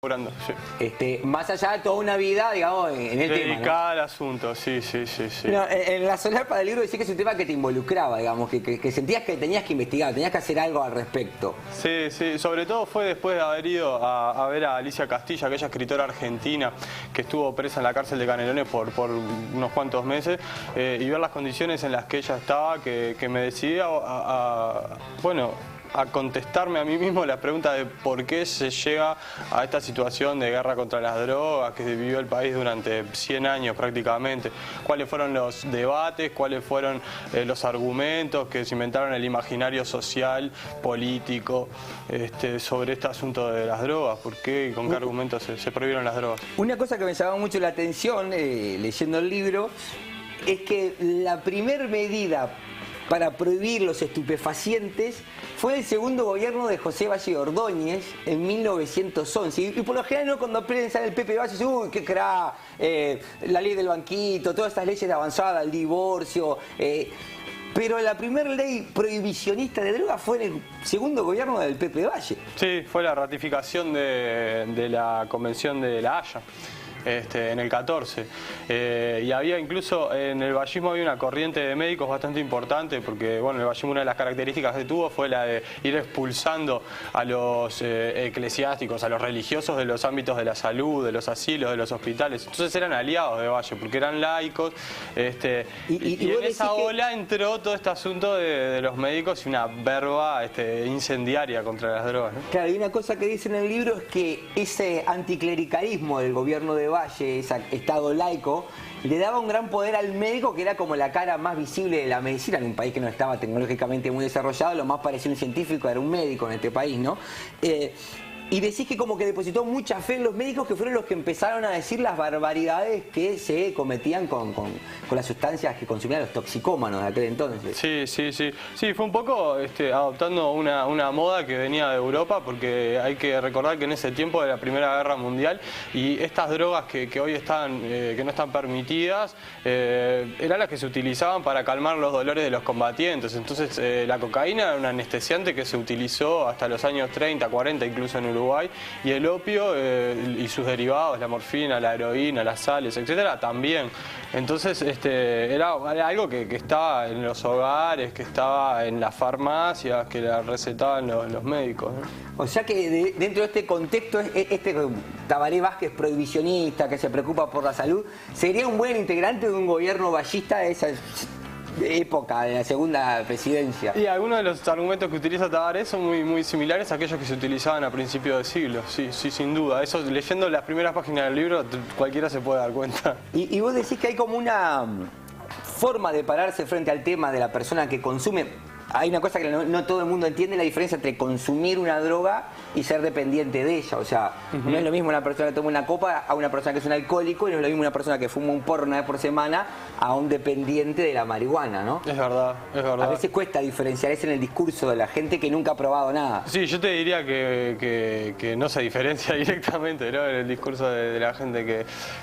Sí. Más allá de toda una vida, digamos, en el tema, dedicada al asunto, sí. No, en la solapa del libro decía que es un tema que te involucraba, digamos, que sentías que tenías que investigar, tenías que hacer algo al respecto. Sí, sobre todo fue después de haber ido a ver a Alicia Castilla, aquella escritora argentina que estuvo presa en la cárcel de Canelones por unos cuantos meses, y ver las condiciones en las que ella estaba, que me decidí a contestarme a mí mismo la pregunta de por qué se llega a esta situación de guerra contra las drogas que vivió el país durante 100 años prácticamente. ¿Cuáles fueron los debates? ¿Cuáles fueron los argumentos que se inventaron en el imaginario social, político, sobre este asunto de las drogas? ¿Por qué y con qué argumentos se prohibieron las drogas? Una cosa que me llamó mucho la atención leyendo el libro es que la primer medida para prohibir los estupefacientes fue el segundo gobierno de José Valle Ordóñez en 1911. Y por lo general, ¿no? Cuando piensan el Pepe Valle, uy, qué crack, la ley del banquito, todas estas leyes de avanzada, el divorcio. Pero la primera ley prohibicionista de drogas fue en el segundo gobierno del Pepe Valle. Sí, fue la ratificación de la Convención de La Haya. En el 14. Y había incluso, en el vallismo había una corriente de médicos bastante importante, porque bueno, el vallismo, una de las características que tuvo fue la de ir expulsando a los eclesiásticos, a los religiosos de los ámbitos de la salud, de los asilos, de los hospitales. Entonces eran aliados de Valle, porque eran laicos. Y en esa ola entró todo este asunto de los médicos y una verba incendiaria contra las drogas, ¿no? Claro, y una cosa que dice en el libro es que ese anticlericalismo del gobierno de Valle, ese estado laico, le daba un gran poder al médico, que era como la cara más visible de la medicina en un país que no estaba tecnológicamente muy desarrollado. Lo más parecido a un científico era un médico en este país, ¿no? Y decís que como que depositó mucha fe en los médicos, que fueron los que empezaron a decir las barbaridades que se cometían con las sustancias que consumían los toxicómanos de aquel entonces. Sí, fue un poco adoptando una moda que venía de Europa, porque hay que recordar que en ese tiempo de la Primera Guerra Mundial, y estas drogas que hoy están, que no están permitidas, eran las que se utilizaban para calmar los dolores de los combatientes. Entonces la cocaína era un anestesiante que se utilizó hasta los años 30, 40, incluso en Uruguay, y el opio y sus derivados, la morfina, la heroína, las sales, etcétera, también. Entonces era algo que estaba en los hogares, que estaba en las farmacias, que la recetaban los médicos, ¿no? O sea que dentro de este contexto, Tabaré Vázquez prohibicionista, que se preocupa por la salud, sería un buen integrante de un gobierno vallista de esa época, de la segunda presidencia. Y algunos de los argumentos que utiliza Tabaré son muy similares a aquellos que se utilizaban a principios de siglo, sí, sin duda. Eso, leyendo las primeras páginas del libro, cualquiera se puede dar cuenta. Y vos decís que hay como una forma de pararse frente al tema de la persona que consume. Hay una cosa que no todo el mundo entiende, la diferencia entre consumir una droga y ser dependiente de ella. O sea, no es lo mismo una persona que toma una copa a una persona que es un alcohólico, y no es lo mismo una persona que fuma un porro una vez por semana a un dependiente de la marihuana, ¿no? Es verdad. A veces cuesta diferenciar eso en el discurso de la gente que nunca ha probado nada. Sí, yo te diría que no se diferencia directamente, ¿no? En el discurso de la gente,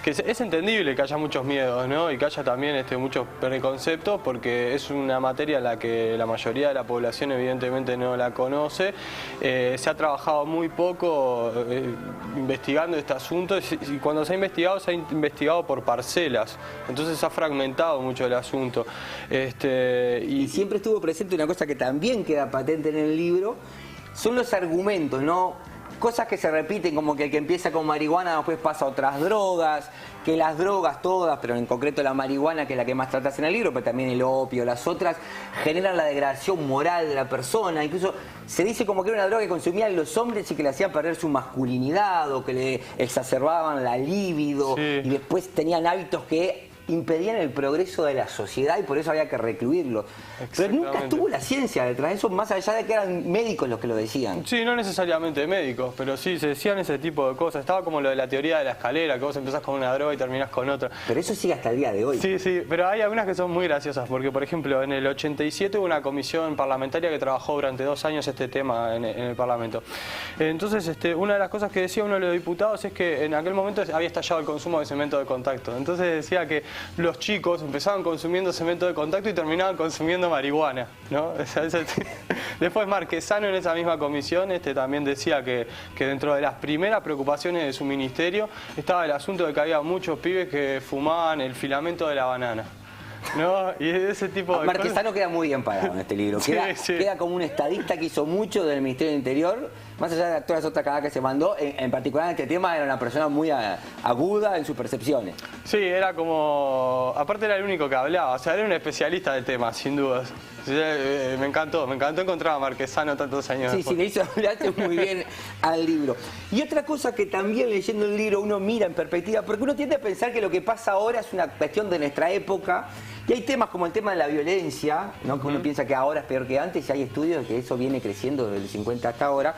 que es entendible que haya muchos miedos, ¿no? Y que haya también muchos preconceptos, porque es una materia en la que la mayoría de la población evidentemente no la conoce. Se ha trabajado muy poco investigando este asunto, y cuando se ha investigado por parcelas, entonces se ha fragmentado mucho el asunto. Y siempre estuvo presente una cosa que también queda patente en el libro, son los argumentos, ¿no? Cosas que se repiten, como que el que empieza con marihuana después pasa a otras drogas, que las drogas todas, pero en concreto la marihuana, que es la que más tratas en el libro, pero también el opio, las otras, generan la degradación moral de la persona. Incluso se dice como que era una droga que consumían los hombres y que le hacían perder su masculinidad, o que le exacerbaban la libido, y después tenían hábitos que impedían el progreso de la sociedad, y por eso había que recluirlo. Pero nunca estuvo la ciencia detrás de eso, más allá de que eran médicos los que lo decían. Sí, no necesariamente médicos, pero sí, se decían ese tipo de cosas. Estaba como lo de la teoría de la escalera, que vos empezás con una droga y terminás con otra. Pero eso sigue hasta el día de hoy. Sí, pero hay algunas que son muy graciosas, porque por ejemplo en el 87 hubo una comisión parlamentaria que trabajó durante 2 años este tema en el Parlamento. Entonces una de las cosas que decía uno de los diputados es que en aquel momento había estallado el consumo de cemento de contacto. Entonces decía que los chicos empezaban consumiendo cemento de contacto y terminaban consumiendo marihuana, ¿no? Después Marquesano en esa misma comisión también decía que dentro de las primeras preocupaciones de su ministerio estaba el asunto de que había muchos pibes que fumaban el filamento de la banana, ¿no? Y ese tipo de Marquesano queda muy bien parado en este libro. Queda como un estadista que hizo mucho del Ministerio del Interior, más allá de todas las otras cagadas que se mandó. En particular en este tema era una persona muy aguda en sus percepciones. Sí, era como... Aparte era el único que hablaba, o sea, era un especialista del tema, sin dudas. Me encantó encontrar a Marquesano tantos años después. Sí, le hizo hablarse muy bien al libro. Y otra cosa que también leyendo el libro uno mira en perspectiva, porque uno tiende a pensar que lo que pasa ahora es una cuestión de nuestra época, y hay temas como el tema de la violencia, ¿no? Que uno piensa que ahora es peor que antes, y hay estudios de que eso viene creciendo desde el 50 hasta ahora.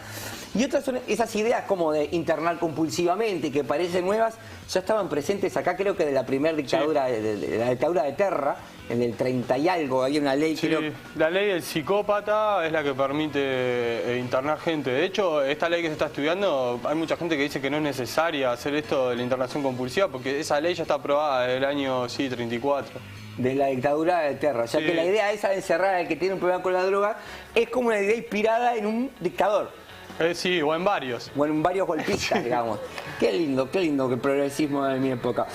Y otras son esas ideas como de internar compulsivamente, que parecen nuevas, ya estaban presentes acá, creo que de la primera dictadura, de la dictadura de Terra, en el 30 y algo, había una ley, sí, creo. La ley del psicópata es la que permite internar gente. De hecho, esta ley que se está estudiando, hay mucha gente que dice que no es necesaria hacer esto de la internación compulsiva, porque esa ley ya está aprobada desde el año 34. De la dictadura de Terra. O sea que la idea esa de encerrar al que tiene un problema con la droga es como una idea inspirada en un dictador. Sí, o en varios. O en varios golpistas, digamos. Qué lindo que el progresismo de mi época.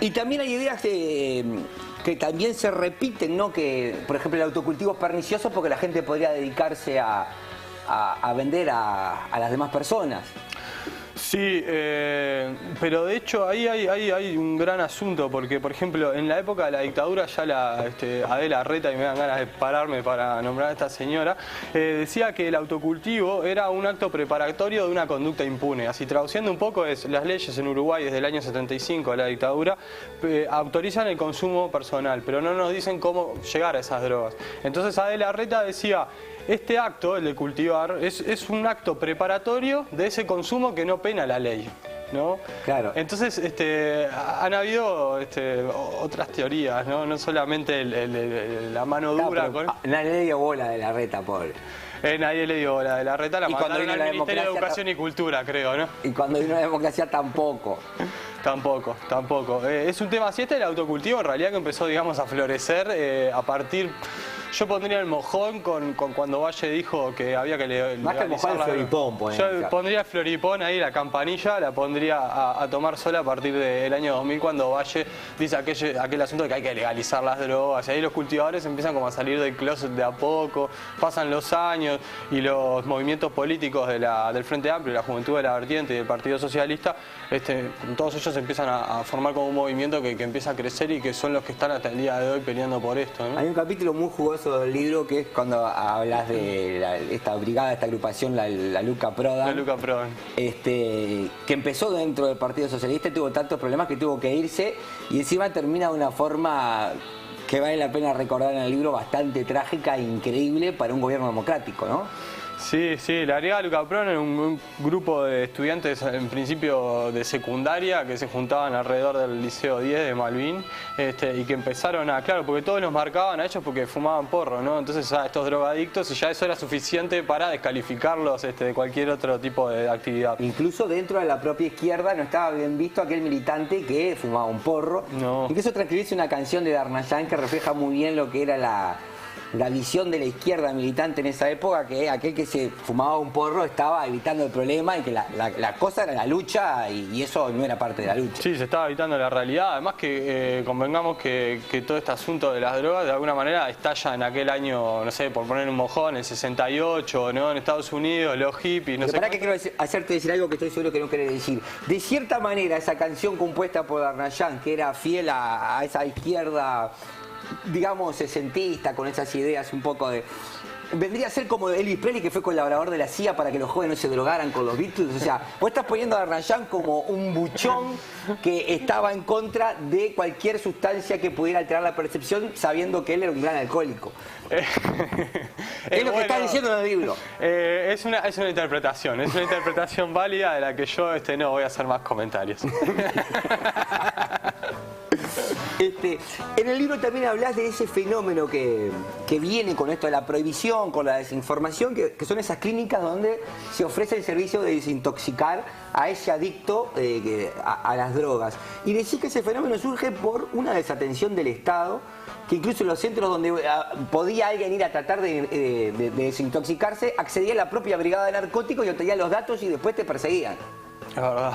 Y también hay ideas que también se repiten, ¿no? Que, por ejemplo, el autocultivo es pernicioso porque la gente podría dedicarse a vender a las demás personas. Sí, pero de hecho ahí hay un gran asunto, porque por ejemplo en la época de la dictadura ya Adela Reta, y me dan ganas de pararme para nombrar a esta señora, decía que el autocultivo era un acto preparatorio de una conducta impune. Así traduciendo un poco, las leyes en Uruguay desde el año 75 de la dictadura autorizan el consumo personal, pero no nos dicen cómo llegar a esas drogas. Entonces Adela Reta decía: este acto, el de cultivar, es un acto preparatorio de ese consumo que no pena la ley, ¿no? Claro. Entonces, han habido otras teorías, ¿no? No solamente la mano dura. Nadie le dio bola de la Reta, pobre. Nadie le dio bola de la Reta, la mandaron al Ministerio de Educación y Cultura, creo, ¿no? Y cuando vino la democracia tampoco. Tampoco. Es un tema así, el autocultivo en realidad que empezó, digamos, a florecer a partir... Yo pondría el mojón con cuando Valle dijo que había que legalizar. Más que el mojón, el floripón. Yo pondría el floripón ahí, la campanilla, la pondría a tomar sola a partir del año 2000, cuando Valle dice aquel asunto de que hay que legalizar las drogas. Y ahí los cultivadores empiezan como a salir del closet de a poco, pasan los años y los movimientos políticos del Frente Amplio, la Juventud de la Vertiente y del Partido Socialista, todos ellos empiezan a formar como un movimiento que empieza a crecer y que son los que están hasta el día de hoy peleando por esto, ¿no? Hay un capítulo muy jugoso del libro que es cuando hablas de esta brigada, esta agrupación, la Luca Prodan. La Luca Prodan. Que empezó dentro del Partido Socialista y tuvo tantos problemas que tuvo que irse, y encima termina de una forma que vale la pena recordar en el libro, bastante trágica e increíble para un gobierno democrático, ¿no? Sí, la Brigada Luca Prodan era un grupo de estudiantes, en principio de secundaria, que se juntaban alrededor del Liceo 10 de Malvin, y que empezaron claro, porque todos los marcaban a ellos porque fumaban porro, ¿no? Entonces a estos drogadictos, y ya eso era suficiente para descalificarlos de cualquier otro tipo de actividad. Incluso dentro de la propia izquierda no estaba bien visto aquel militante que fumaba un porro. No. Incluso transcribirse una canción de Darnayán que refleja muy bien lo que era la visión de la izquierda militante en esa época, que aquel que se fumaba un porro estaba evitando el problema y que la cosa era la lucha, y eso no era parte de la lucha. Sí, se estaba evitando la realidad. Además que convengamos que todo este asunto de las drogas de alguna manera estalla en aquel año, no sé, por poner un mojón, el 68, ¿no? En Estados Unidos, los hippies, no sé. Para que quiero hacerte decir algo que estoy seguro que no querés decir. De cierta manera, esa canción compuesta por Darnayán, que era fiel a esa izquierda, digamos, sesentista, con esas ideas un poco de... Vendría a ser como Elvis Presley, que fue colaborador de la CIA para que los jóvenes no se drogaran con los Beatles. O sea, vos estás poniendo a Darnayán como un buchón que estaba en contra de cualquier sustancia que pudiera alterar la percepción, sabiendo que él era un gran alcohólico. Es lo que está diciendo en el libro. Es una interpretación válida de la que yo no voy a hacer más comentarios. En el libro también hablas de ese fenómeno que viene con esto de la prohibición, con la desinformación, que son esas clínicas donde se ofrece el servicio de desintoxicar a ese adicto a las drogas. Y decís que ese fenómeno surge por una desatención del Estado, que incluso en los centros donde podía alguien ir a tratar de desintoxicarse, accedía a la propia brigada de narcóticos y obtenía los datos y después te perseguían. La verdad,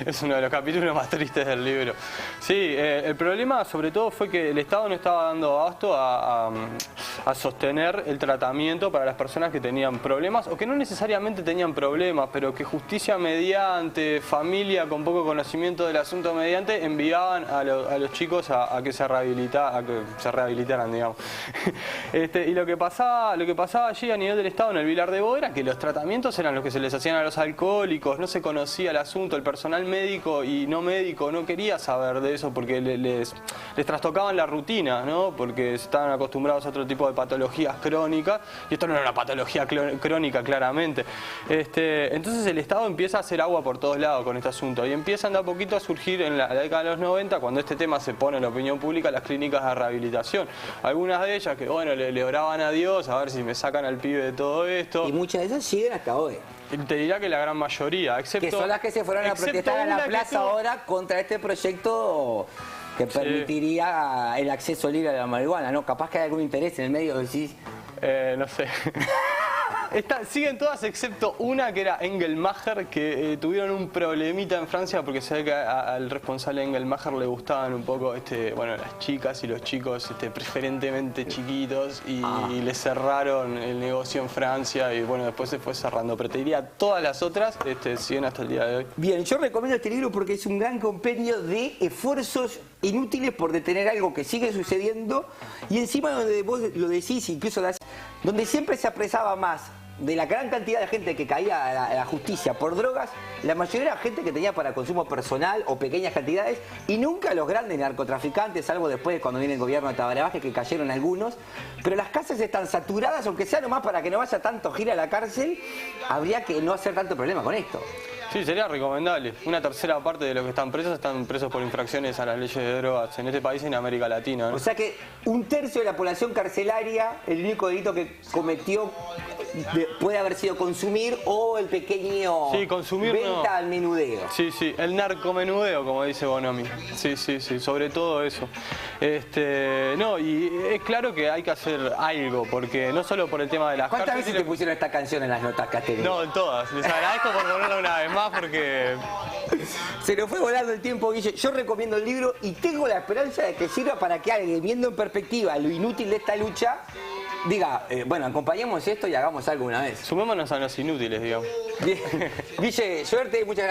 es uno de los capítulos más tristes del libro. Sí, el problema sobre todo fue que el Estado no estaba dando abasto a sostener el tratamiento para las personas que tenían problemas, o que no necesariamente tenían problemas, pero que justicia mediante, familia con poco conocimiento del asunto mediante, enviaban a los chicos a que se rehabilitaran, digamos. Y lo que pasaba allí a nivel del Estado en el Vilar de Bo era que los tratamientos eran los que se les hacían a los alcohólicos, no se conocía el asunto, el personal médico y no médico no quería saber de eso porque les trastocaban la rutina, ¿no? Porque estaban acostumbrados a otro tipo de patologías crónicas y esto no era una patología crónica claramente. Entonces el Estado empieza a hacer agua por todos lados con este asunto y empiezan de a poquito a surgir en la década de los 90, cuando este tema se pone en la opinión pública, las clínicas de rehabilitación. Algunas de ellas que bueno, le oraban a Dios a ver si me sacan al pibe de todo esto. Y muchas de esas siguen hasta hoy. Te diría que la gran mayoría, excepto... Que son las que se fueron a protestar a la plaza ahora contra este proyecto que permitiría el acceso libre a la marihuana, ¿no? Capaz que hay algún interés en el medio, decís... No sé. Siguen todas excepto una que era Engelmacher, que tuvieron un problemita en Francia porque se ve que al responsable Engelmacher le gustaban un poco las chicas y los chicos preferentemente chiquitos y le cerraron el negocio en Francia y bueno, después se fue cerrando. Pero te diría, todas las otras siguen hasta el día de hoy. Bien, yo recomiendo este libro porque es un gran compendio de esfuerzos inútiles por detener algo que sigue sucediendo y encima donde vos lo decís, incluso donde siempre se apresaba más de la gran cantidad de gente que caía a la justicia por drogas, la mayoría era gente que tenía para consumo personal o pequeñas cantidades y nunca los grandes narcotraficantes, salvo después cuando viene el gobierno de Tabaré Vázquez, que cayeron algunos, pero las cárceles están saturadas, aunque sea nomás para que no vaya tanto gira a la cárcel, habría que no hacer tanto problema con esto. Sí, sería recomendable. Una tercera parte de los que están presos por infracciones a las leyes de drogas en este país y en América Latina, ¿no? O sea que un tercio de la población carcelaria, el único delito que cometió puede haber sido consumir o el pequeño venta al menudeo. Sí, el narcomenudeo, como dice Bonomi. Sí, sobre todo eso. Y es claro que hay que hacer algo, porque no solo por el tema de las ¿Cuántas veces te pusieron esta canción en las notas que has tenido? No, en todas. Les agradezco por ponerla una vez más porque... Se nos fue volando el tiempo, Guille. Yo recomiendo el libro y tengo la esperanza de que sirva para que alguien, viendo en perspectiva lo inútil de esta lucha, diga, bueno, acompañemos esto y hagamos algo una vez. Sumémonos a los inútiles, digamos. Bien. Guille, suerte y muchas gracias.